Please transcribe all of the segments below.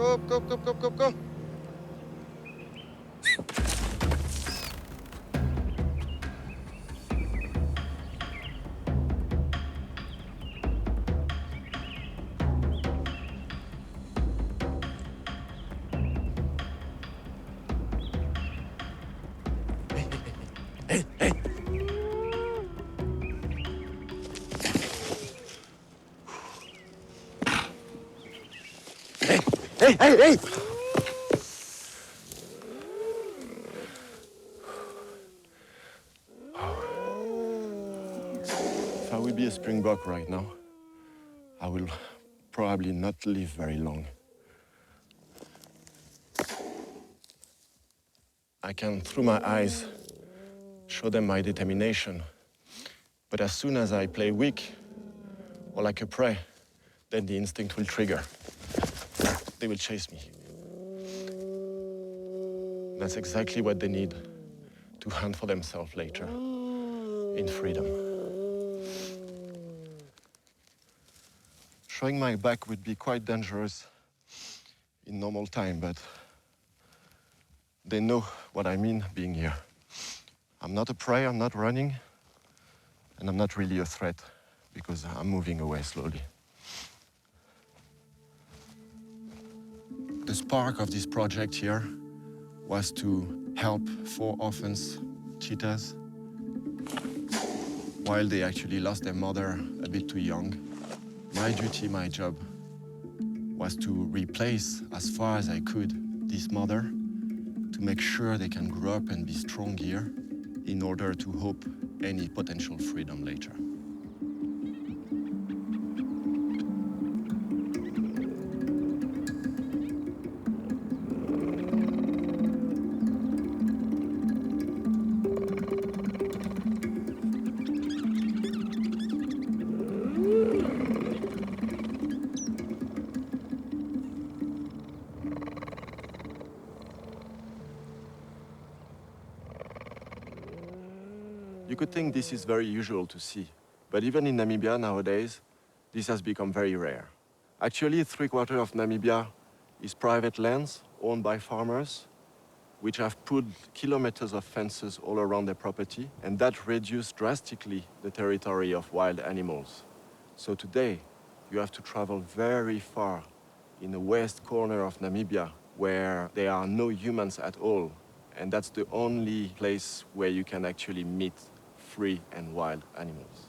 Go. Hey. Hey! If I will be a springbok right now, I will probably not live very long. I can, through my eyes, show them my determination. But as soon as I play weak, or like a prey, then the instinct will trigger. They will chase me. That's exactly what they need to hunt for themselves later, in freedom. Showing my back would be quite dangerous in normal time, but they know what I mean being here. I'm not a prey, I'm not running, and I'm not really a threat because I'm moving away slowly. The spark of this project here was to help 4 orphans, cheetahs, while they actually lost their mother a bit too young. My duty, my job, was to replace, as far as I could, this mother, to make sure they can grow up and be strong here in order to hope any potential freedom later. You could think this is very usual to see, but even in Namibia nowadays, this has become very rare. Actually, 3/4 of Namibia is private lands owned by farmers, which have put kilometers of fences all around their property, and that reduced drastically the territory of wild animals. So today, you have to travel very far in the west corner of Namibia, where there are no humans at all, and that's the only place where you can actually meet free and wild animals.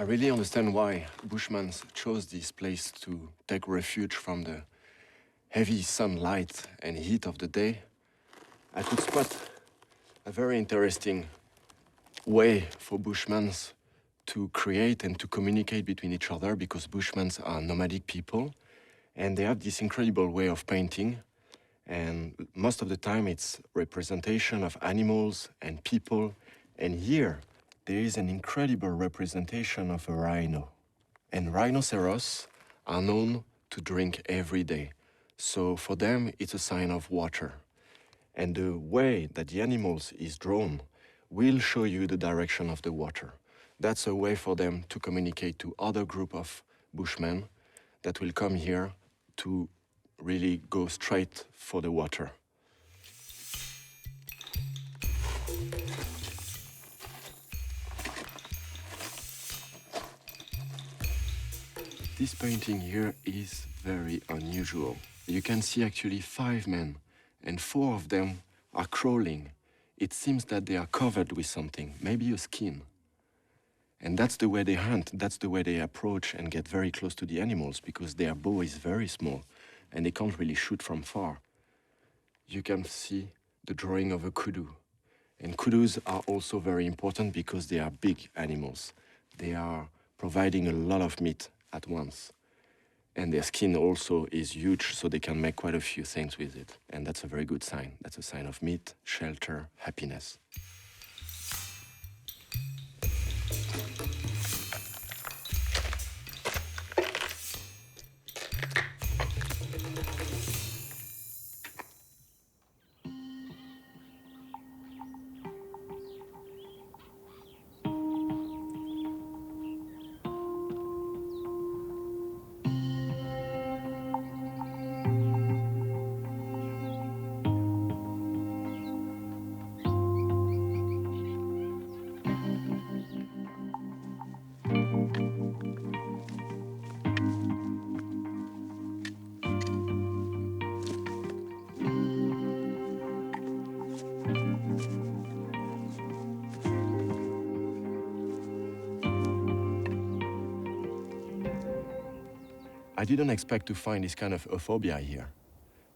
I really understand why Bushmen chose this place to take refuge from the heavy sunlight and heat of the day. I could spot a very interesting way for Bushmen to create and to communicate between each other, because Bushmen are nomadic people, And they have this incredible way of painting. And most of the time it's representation of animals and people. And here there is an incredible representation of a rhino. And rhinoceros are known to drink every day. So for them, it's a sign of water. And the way that the animals is drawn will show you the direction of the water. That's a way for them to communicate to other group of Bushmen that will come here to really go straight for the water. This painting here is very unusual. You can see actually 5 men, and 4 of them are crawling. It seems that they are covered with something, maybe a skin. And that's the way they hunt, that's the way they approach and get very close to the animals, because their bow is very small and they can't really shoot from far. You can see the drawing of a kudu. And kudus are also very important because they are big animals. They are providing a lot of meat at once. And their skin also is huge, so they can make quite a few things with it. And that's a very good sign. That's a sign of meat, shelter, happiness. I didn't expect to find this kind of euphobia here.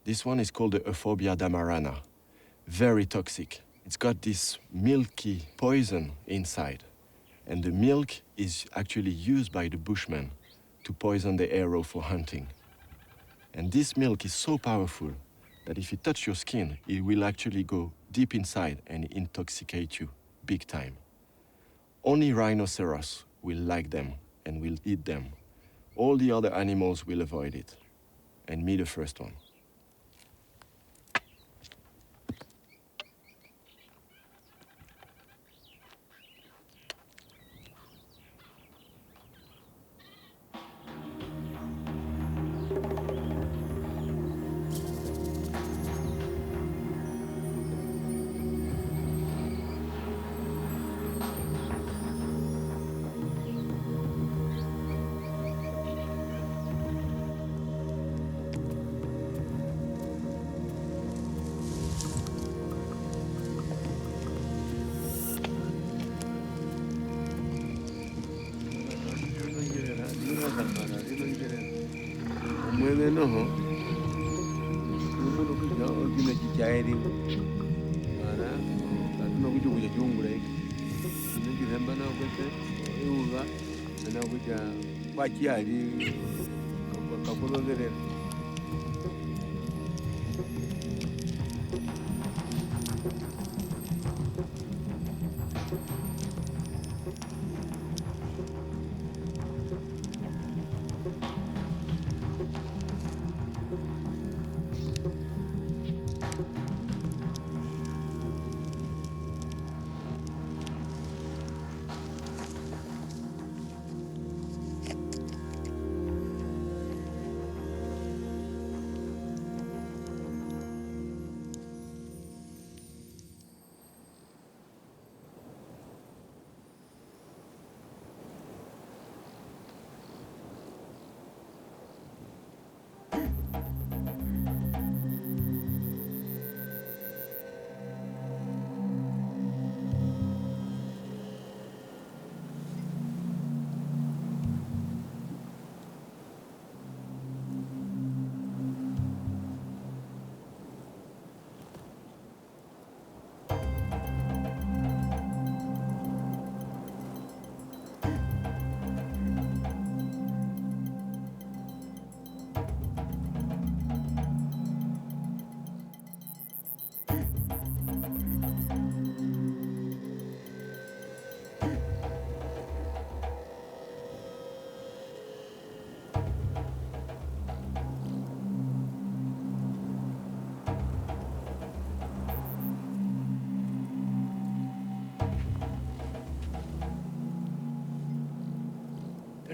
This one is called the Euphorbia damarana. Very toxic. It's got this milky poison inside. And the milk is actually used by the Bushmen to poison the arrow for hunting. And this milk is so powerful that if you touch your skin, it will actually go deep inside and intoxicate you big time. Only rhinoceros will like them and will eat them. All the other animals will avoid it, and me the first one.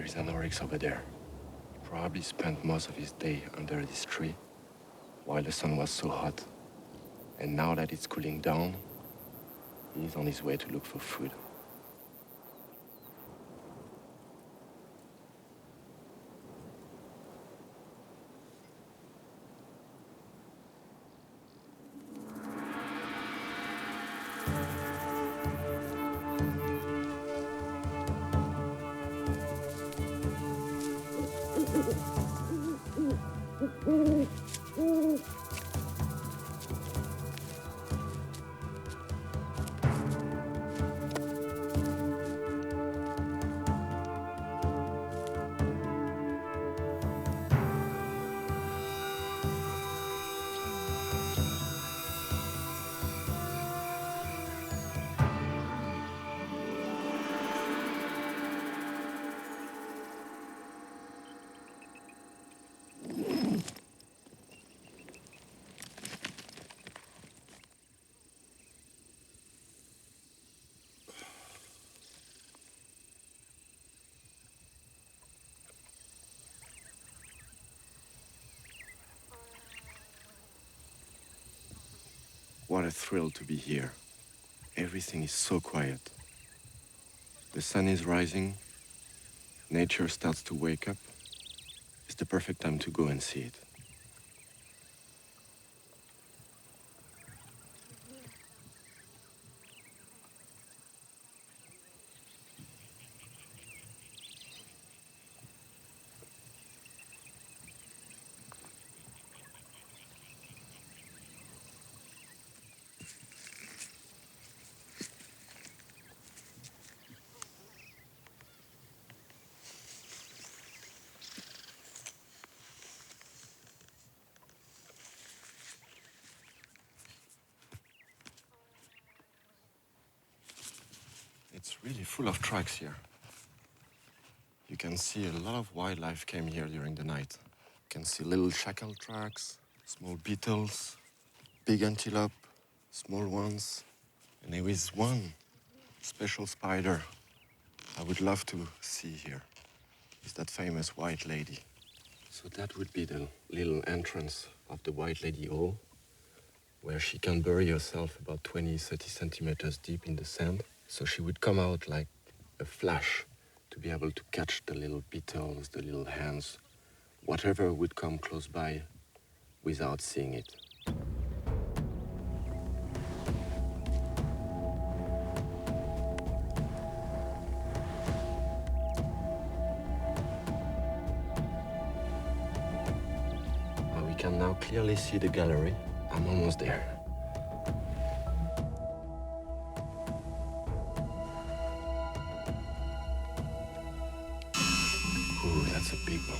There is an oryx over there. He probably spent most of his day under this tree while the sun was so hot. And now that it's cooling down, he's on his way to look for food. What a thrill to be here. Everything is so quiet. The sun is rising. Nature starts to wake up. It's the perfect time to go and see it. It's really full of tracks here. You can see a lot of wildlife came here during the night. You can see little shackle tracks, small beetles, big antelope, small ones. And there is one special spider I would love to see here. It's that famous white lady. So that would be the little entrance of the white lady hole, where she can bury herself about 20-30 centimeters deep in the sand. So she would come out like a flash to be able to catch the little beetles, the little ants, whatever would come close by without seeing it. We can now clearly see the gallery. I'm almost there. Ooh, that's a big one.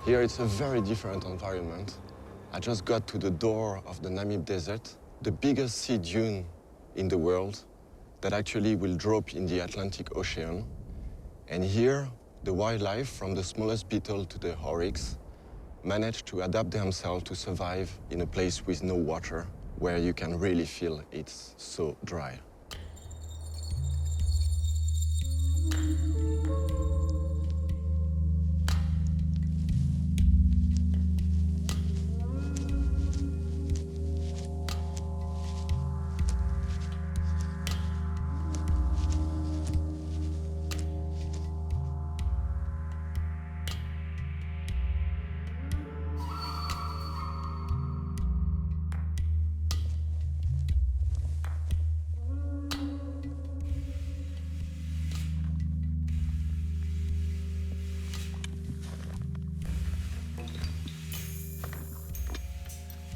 Here it's a very different environment. I just got to the door of the Namib Desert, the biggest sea dune in the world that actually will drop in the Atlantic Ocean. And here, the wildlife, from the smallest beetle to the oryx, managed to adapt themselves to survive in a place with no water, where you can really feel it's so dry.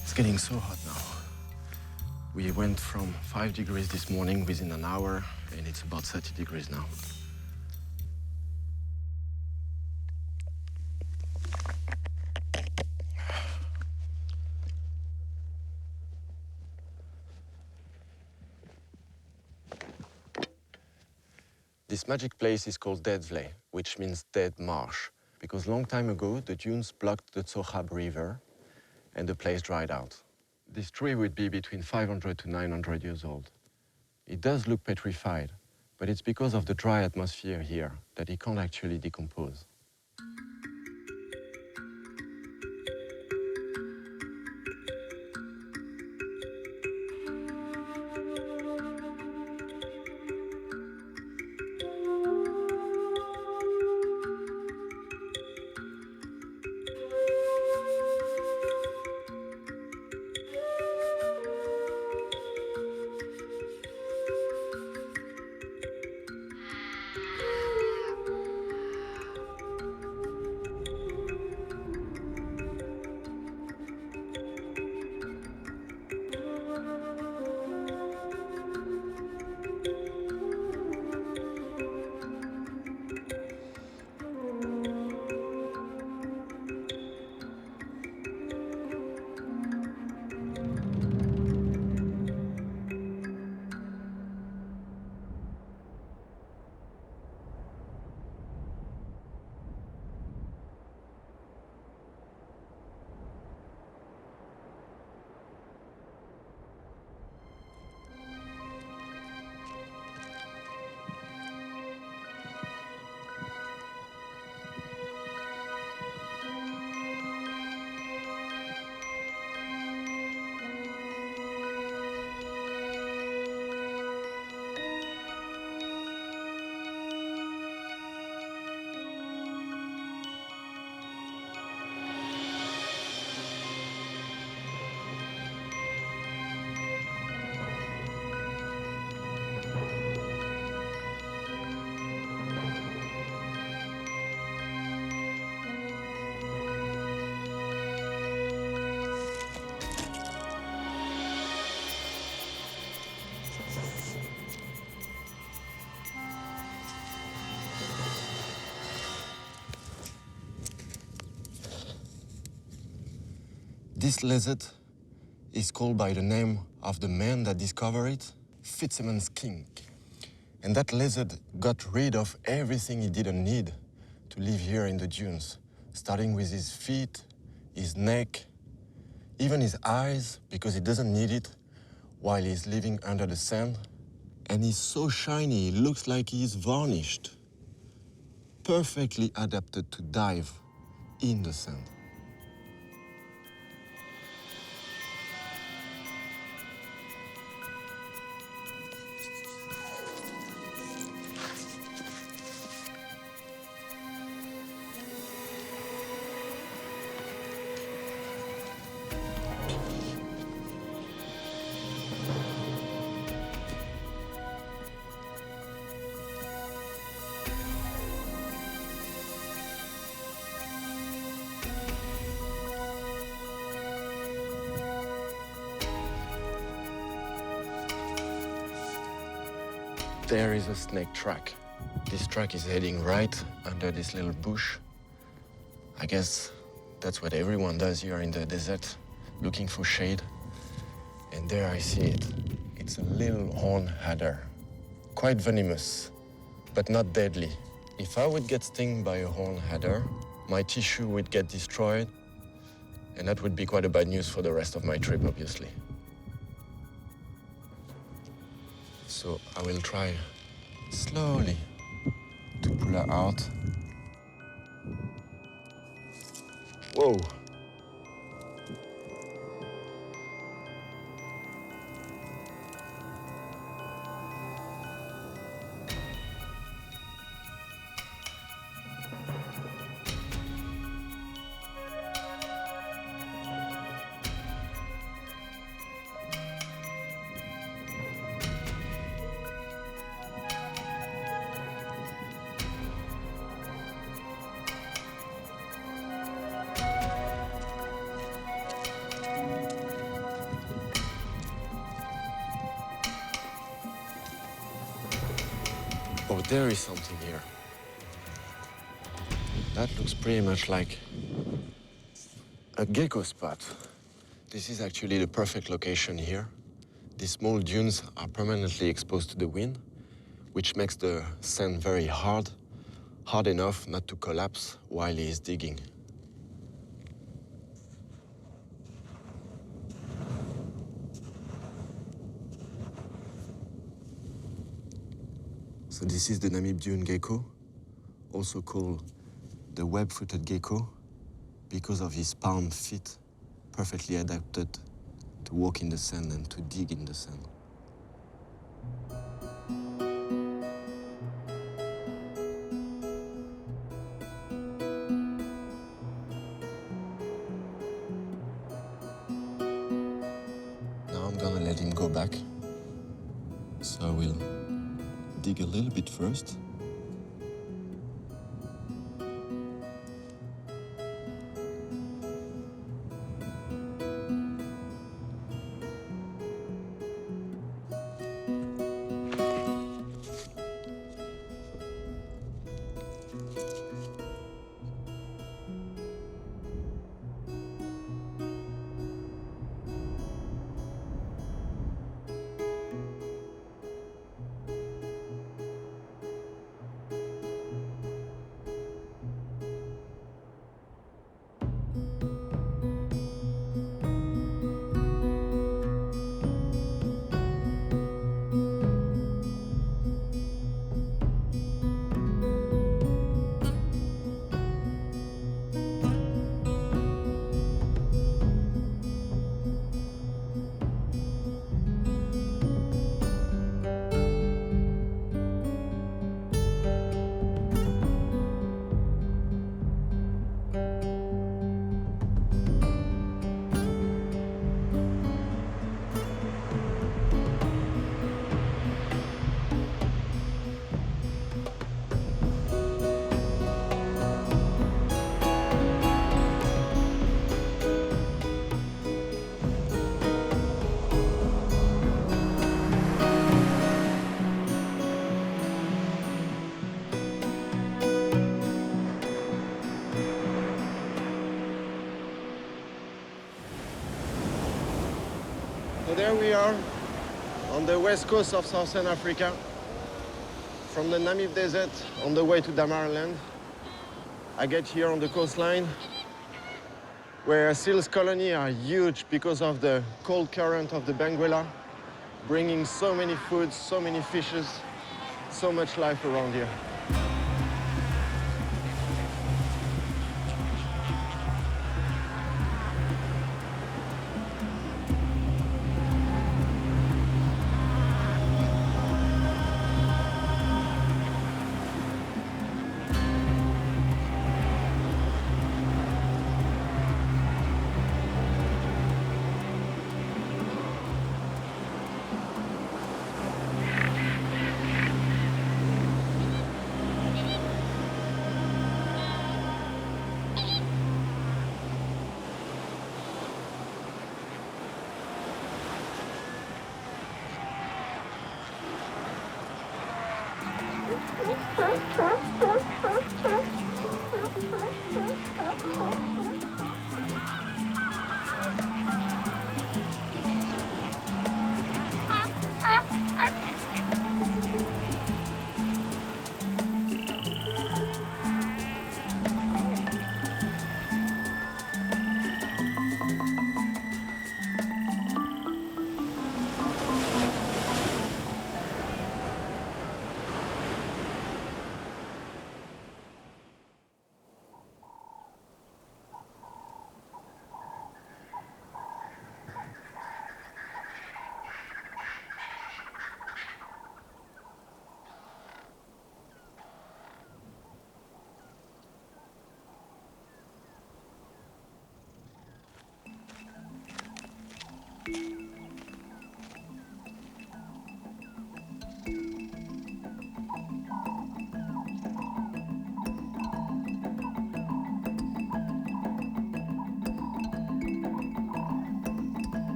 It's getting so hot now. We went from 5 degrees this morning within an hour, and it's about 30 degrees now. This magic place is called Dead Vley, which means dead marsh, because long time ago the dunes blocked the Tsochab River and the place dried out. This tree would be between 500 to 900 years old. It does look petrified, but it's because of the dry atmosphere here that it can't actually decompose. This lizard is called by the name of the man that discovered it, Fitzsimmons skink. And that lizard got rid of everything he didn't need to live here in the dunes, starting with his feet, his neck, even his eyes, because he doesn't need it while he's living under the sand. And he's so shiny, it looks like he's varnished, perfectly adapted to dive in the sand. There is a snake track. This track is heading right under this little bush. I guess That's what everyone does here in the desert, looking for shade. And there I see it. It's a little horned adder, quite venomous, but not deadly. If I would get stung by a horned adder, my tissue would get destroyed, and that would be quite a bad news for the rest of my trip, obviously. So I will try slowly to pull her out. Whoa. Oh, there is something here. That looks pretty much like a gecko spot. This is actually the perfect location here. These small dunes are permanently exposed to the wind, which makes the sand very hard enough not to collapse while he is digging. So this is the Namib dune gecko, also called the web-footed gecko, because of his palm feet, perfectly adapted to walk in the sand and to dig in the sand. Now I'm gonna let him go back. So I will dig a little bit first. So there we are on the west coast of Southern Africa, from the Namib Desert on the way to Damaraland. I get here on the coastline where seals colonies are huge because of the cold current of the Benguela, bringing so many foods, so many fishes, so much life around here.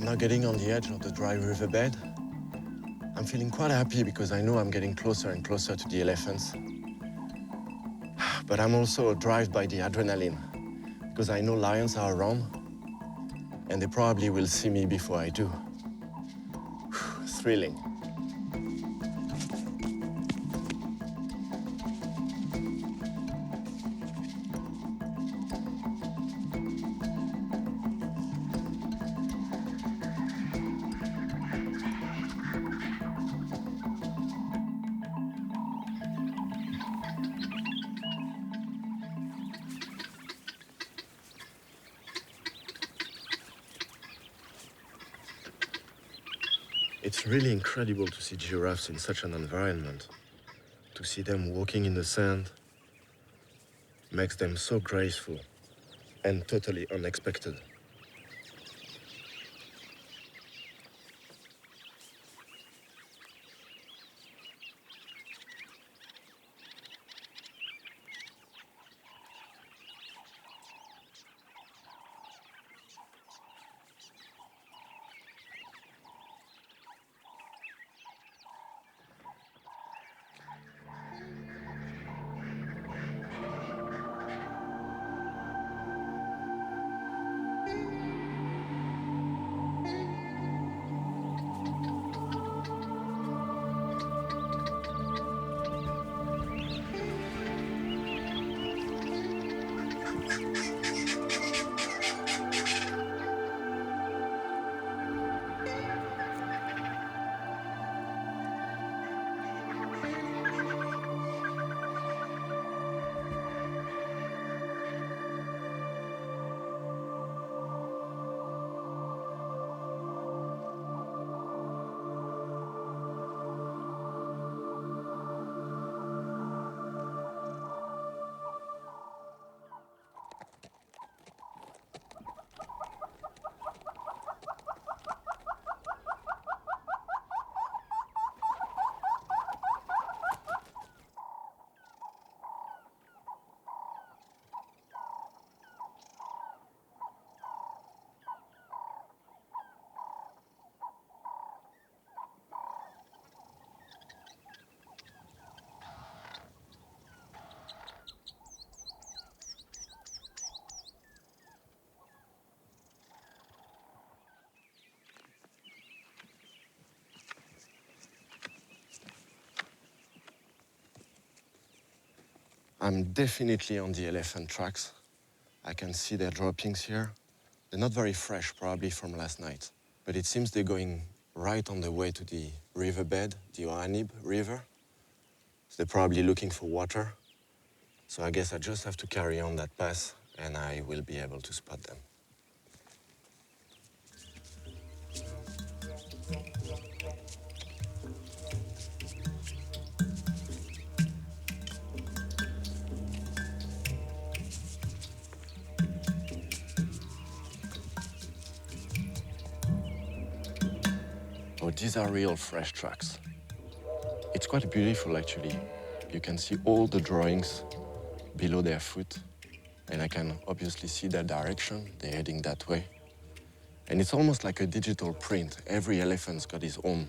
I'm now getting on the edge of the dry riverbed. I'm feeling quite happy because I know I'm getting closer and closer to the elephants. But I'm also driven by the adrenaline because I know lions are around and they probably will see me before I do. Thrilling. It's really incredible to see giraffes in such an environment. To see them walking in the sand makes them so graceful and totally unexpected. I'm definitely on the elephant tracks. I can see their droppings here. They're not very fresh, probably from last night. But it seems they're going right on the way to the riverbed, the Namib River. So they're probably looking for water. So I guess I just have to carry on that path and I will be able to spot them. Oh, these are real fresh tracks. It's quite beautiful, actually. You can see all the drawings below their foot, and I can obviously see their direction. They're heading that way. And it's almost like a digital print. Every elephant's got his own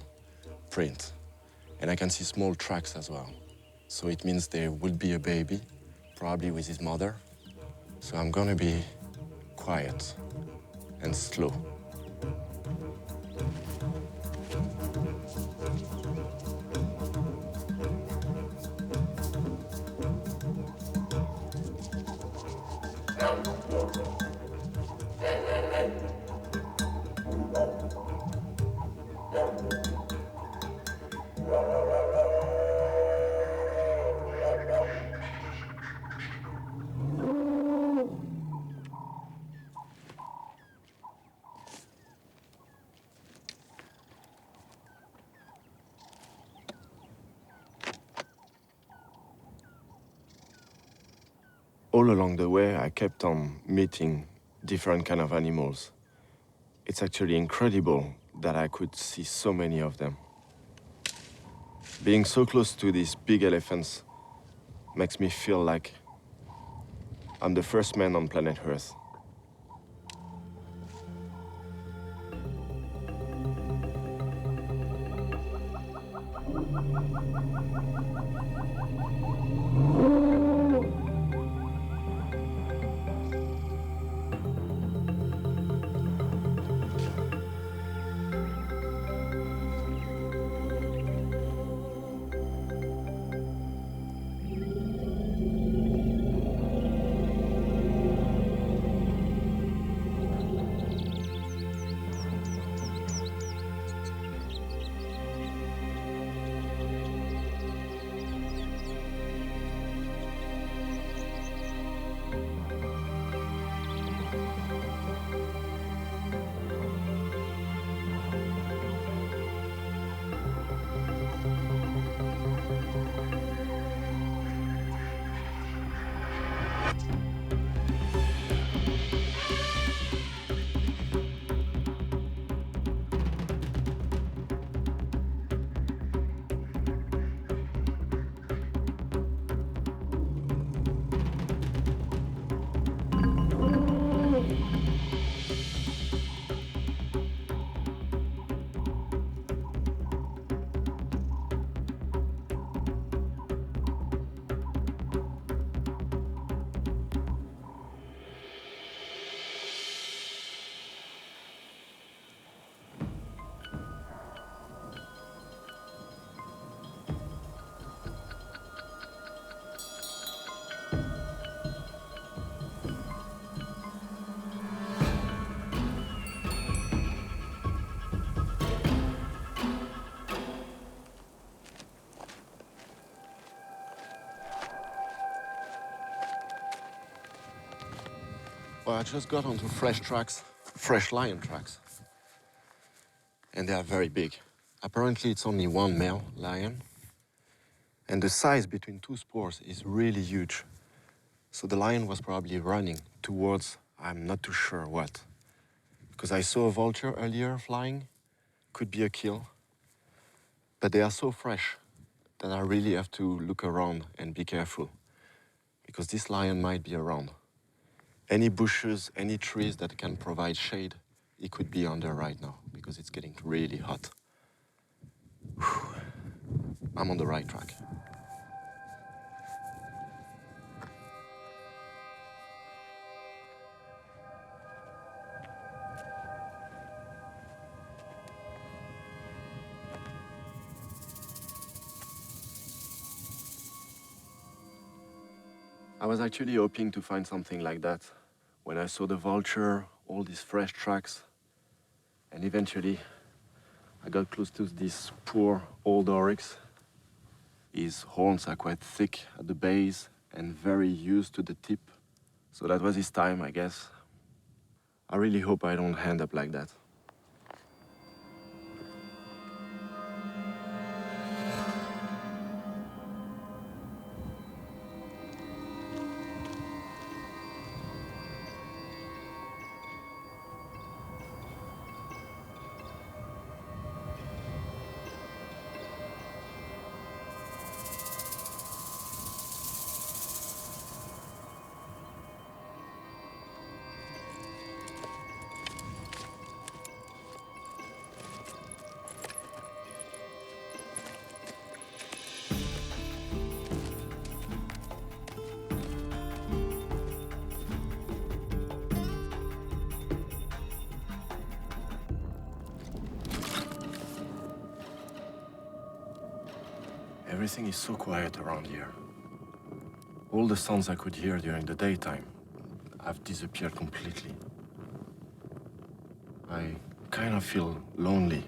print. And I can see small tracks as well. So it means there would be a baby, probably with his mother. So I'm gonna be quiet and slow. all along the way, I kept on meeting different kind of animals. It's actually incredible that I could see so many of them. Being so close to these big elephants makes me feel like I'm the first man on planet Earth. Well, I just got onto fresh lion tracks. And they are very big. Apparently, it's only one male lion. And the size between two spurs is really huge. So the lion was probably running towards, I'm not too sure what. Because I saw a vulture earlier flying, could be a kill. But they are so fresh that I really have to look around and be careful. Because this lion might be around. Any bushes, any trees that can provide shade, it could be under right now because it's getting really hot. Whew. I'm on the right track. I was actually hoping to find something like that when I saw the vulture, all these fresh tracks, and eventually I got close to this poor old oryx. His horns are quite thick at the base and very used to the tip. So that was his time, I guess. I really hope I don't end up like that. Everything is so quiet around here. All the sounds I could hear during the daytime have disappeared completely. I kind of feel lonely.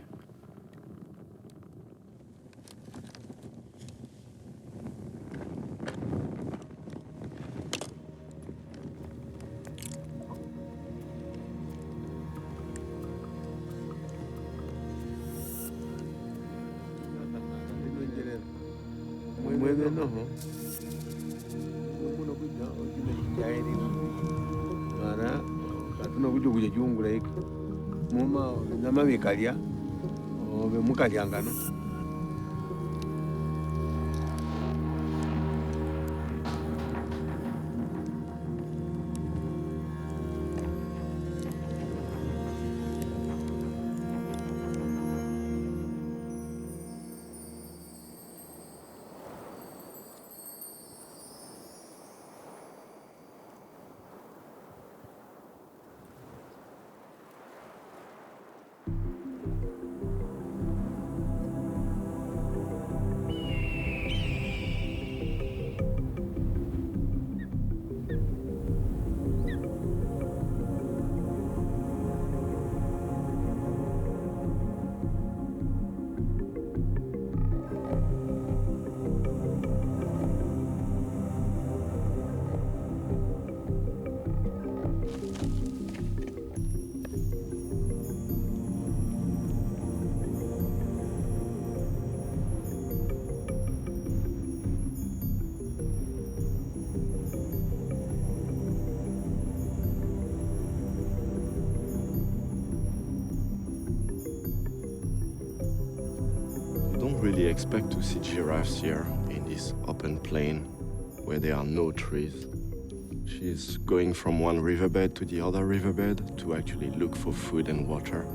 Muy bueno. Really expect to see giraffes here in this open plain where there are no trees. She's going from one riverbed to the other riverbed to actually look for food and water.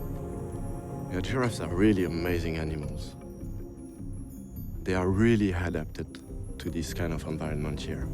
Yeah, giraffes are really amazing animals. They are really adapted to this kind of environment here.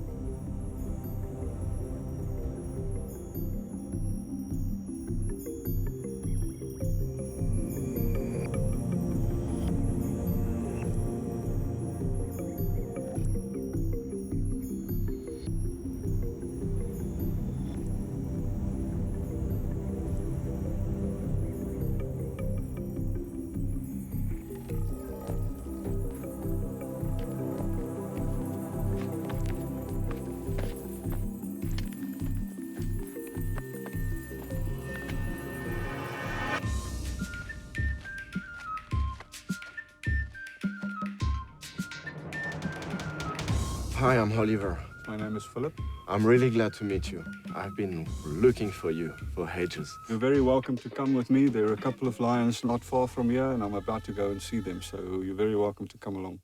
Hi, I'm Oliver. My name is Philip. I'm really glad to meet you. I've been looking for you for ages. You're very welcome to come with me. There are a couple of lions not far from here, and I'm about to go and see them, so you're very welcome to come along.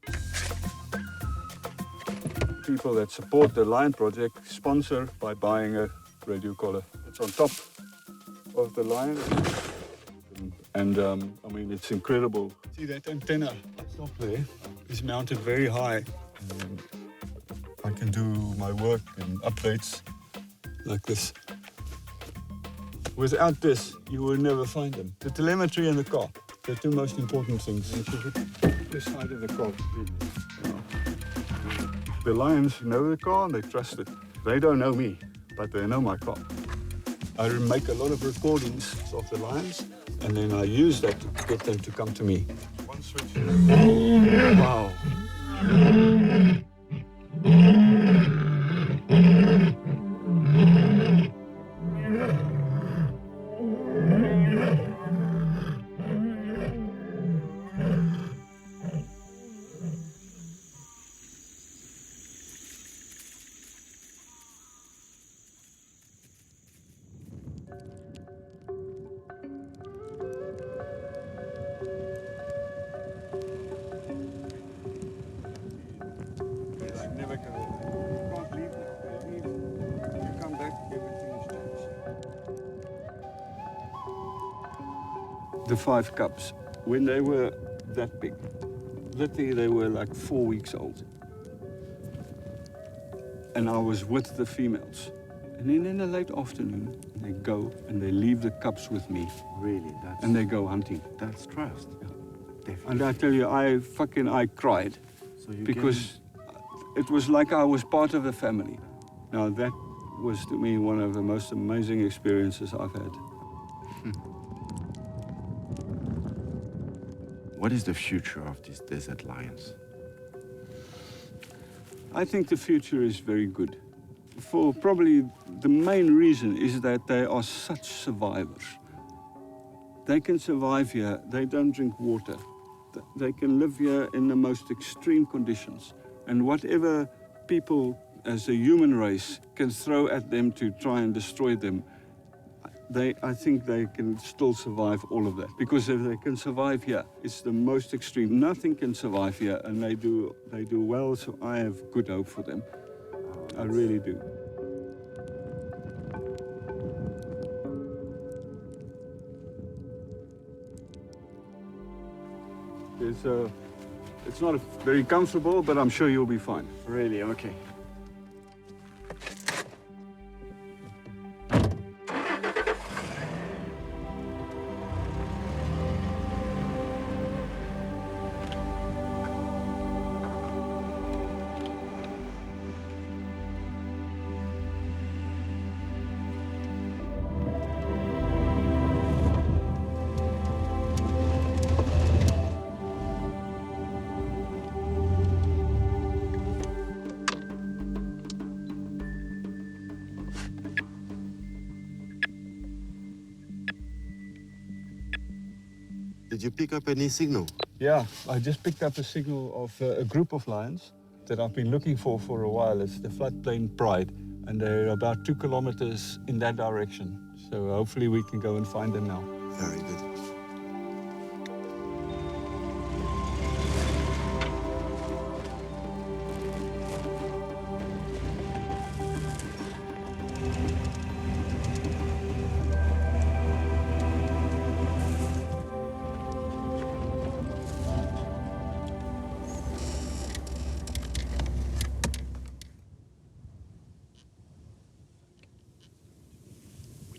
People that support the Lion Project sponsor by buying a radio collar. It's on top of the lion, and I mean, it's incredible. See that antenna up there is mounted very high. I can do my work and updates like this. Without this, you will never find them. The telemetry and the car, the two most important things. This side of the car. The lions know the car and they trust it. They don't know me, but they know my car. I make a lot of recordings of the lions, and then I use that to get them to come to me. One switch. Wow. Never go. You can't leave now. You leave. You come back, everything is changed. The 5 cubs, when they were that big, literally they were like 4 weeks old. And I was with the females. And then in the late afternoon, they go and they leave the cubs with me. Really? And they go hunting. That's trust. Yeah. Definitely. And I tell you, I cried. So you Because it was like I was part of the family. Now that was to me one of the most amazing experiences I've had. What is the future of these desert lions? I think the future is very good. For probably the main reason is that they are such survivors. They can survive here, they don't drink water. They can live here in the most extreme conditions. And whatever people as a human race can throw at them to try and destroy them, I think they can still survive all of that. Because if they can survive here, it's the most extreme. Nothing can survive here, and they do well, so I have good hope for them. I really do. It's not very comfortable, but I'm sure you'll be fine. Really? Okay. Did you pick up any signal? Yeah, I just picked up a signal of a group of lions that I've been looking for a while. It's the floodplain Pride, and they're about 2 kilometers in that direction. So hopefully we can go and find them now. Very good.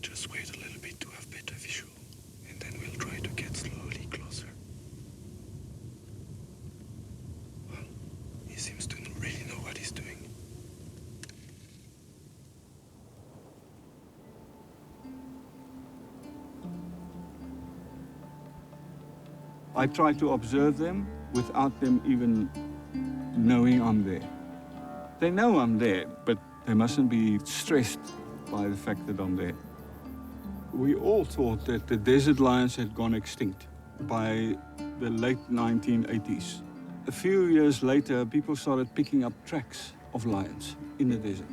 Just wait a little bit to have better visual, and then we'll try to get slowly closer. Well, he seems to really know what he's doing. I try to observe them without them even knowing I'm there. They know I'm there, but they mustn't be stressed by the fact that I'm there. We all thought that the desert lions had gone extinct by the late 1980s. A few years later, people started picking up tracks of lions in the desert.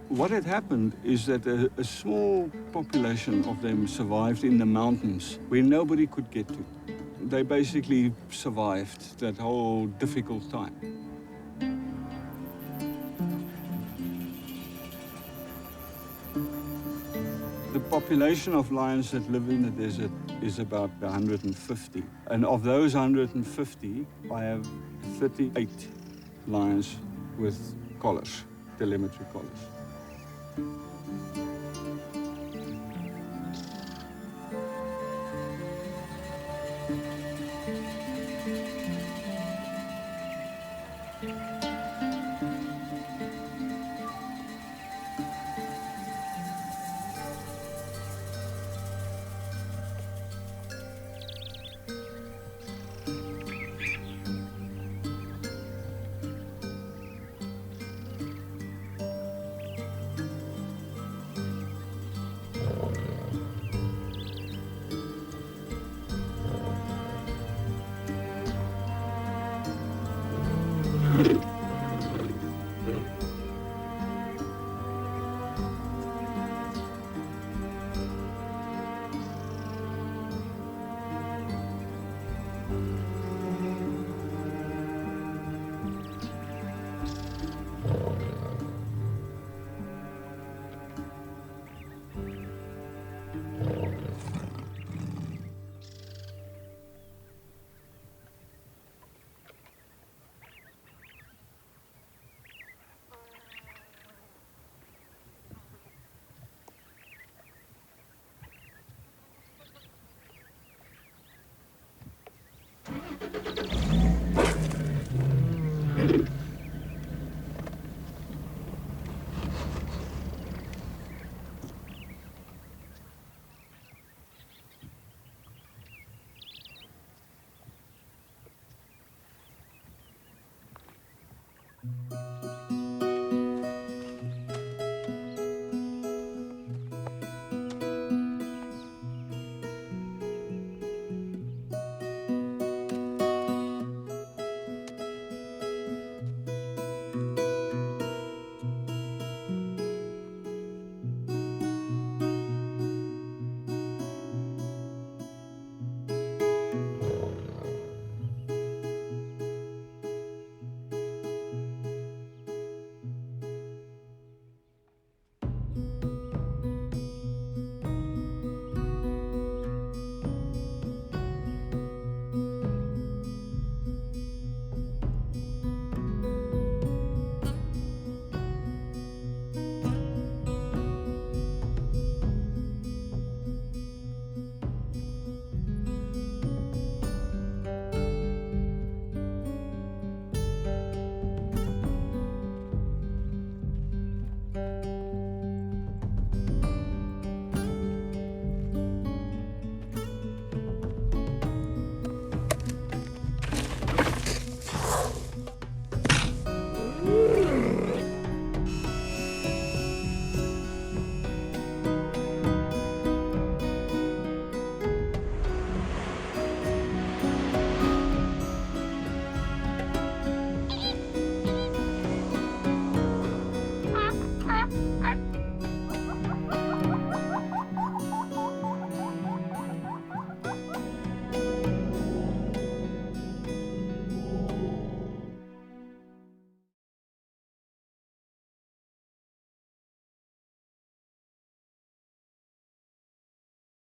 What had happened is that a small population of them survived in the mountains where nobody could get to. They basically survived that whole difficult time. The population of lions that live in the desert is about 150. And of those 150, I have 38 lions with collars, telemetry collars.